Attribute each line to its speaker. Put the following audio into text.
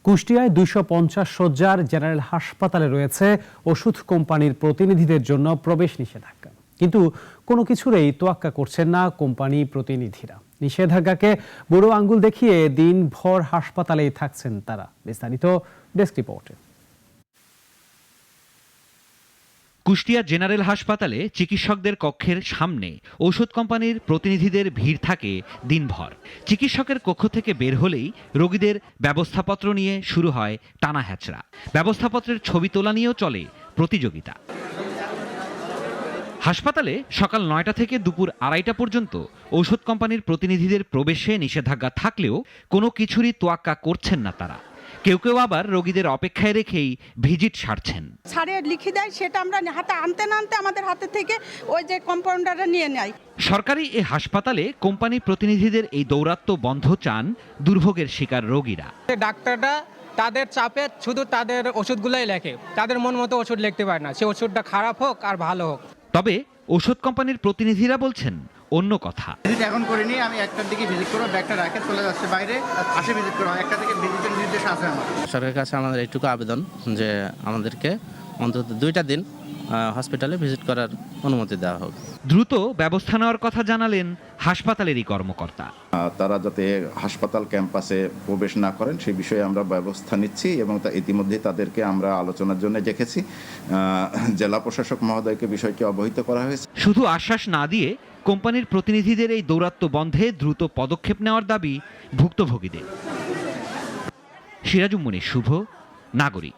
Speaker 1: কুষ্টিয়ায় ২৫০ শয্যার জেনারেল হাসপাতালে রয়েছে ওষুধ কোম্পানির প্রতিনিধিদের জন্য প্রবেশ নিষেধাজ্ঞা, কিন্তু কোনো কিছুরই তোয়াক্কা করছেন না কোম্পানি প্রতিনিধিরা। নিষেধাজ্ঞাকে বুড়ো আঙ্গুল দেখিয়ে দিনভর হাসপাতালেই থাকছেন তারা। বিস্তারিত ডেস্ক রিপোর্টে।
Speaker 2: কুষ্টিয়া জেনারেল হাসপাতালে চিকিৎসকদের কক্ষের সামনে ওষুধ কোম্পানির প্রতিনিধিদের ভিড় থাকে দিনভর। চিকিৎসকের কক্ষ থেকে বের হলেই রোগীদের ব্যবস্থাপত্র নিয়ে শুরু হয় টানা হ্যাচড়া। ব্যবস্থাপত্রের ছবি তোলা নিয়েও চলে প্রতিযোগিতা। হাসপাতালে সকাল ৯টা থেকে দুপুর ২:৩০ পর্যন্ত ঔষধ কোম্পানির প্রতিনিধিদের প্রবেশে নিষেধাজ্ঞা থাকলেও কোনো কিছুরই তোয়াক্কা করছেন না তারা। কেউ কেউ আবার রোগীদের অপেক্ষায় রেখেই ভিজিট সারছেন।
Speaker 3: ছাড়ে লিখে দেয়, সেটা আমরা হাতে আনতে না আনতে আমাদের হাতে থেকে ওই যে কম্পাউন্ডাররা নিয়ে নেয়।
Speaker 2: সরকারি এই হাসপাতালে কোম্পানি প্রতিনিধিদের এই দৌরাত্ম্য বন্ধ চান দুর্ভোগের শিকার রোগীরা।
Speaker 4: ডাক্তাররা তাদের চাপে শুধু তাদের ওষুধগুলোই লেখে, তাদের মন মতো ওষুধ লিখতে পারে না, সে ওষুধটা খারাপ হোক আর ভালো হোক।
Speaker 2: তবে ওষুধ কোম্পানির প্রতিনিধিরা বলছেন অন্য কথা।
Speaker 5: ভিজিট এখন করিনি, আমি একটার দিকে ভিজিট করবো, ব্যাগটা রাখে চলে যাচ্ছে বাইরে, আসে ভিজিট করবো, একটা থেকে ভিজিটের নির্দেশ আছে আমার।
Speaker 6: সরকারের কাছে আমাদের এইটুকু আবেদন যে আমাদেরকে অন্তত 2টা দিন হসপিটালে ভিজিট করার অনুমতি দেওয়া হোক।
Speaker 2: দ্রুত ব্যবস্থা নেওয়ার কথা জানালেন হাসপাতালেরই কর্মকর্তা।
Speaker 7: তারা যাতে হাসপাতাল ক্যাম্পাসে প্রবেশ না করেন সেই বিষয়ে আমরা ব্যবস্থা নিচ্ছি এবং ইতিমধ্যে তাদেরকে আমরা আলোচনার জন্য দেখেছি। জেলা প্রশাসক মহোদয়কে বিষয়টি অবহিত করা হয়েছে।
Speaker 2: শুধু আশ্বাস না দিয়ে কোম্পানির প্রতিনিধিদের এই দৌরাত্ম্য বন্ধে দ্রুত পদক্ষেপ নেওয়ার দাবি ভুক্তভোগীদের। সিরাজুম মুনির শুভ, নাগরিক।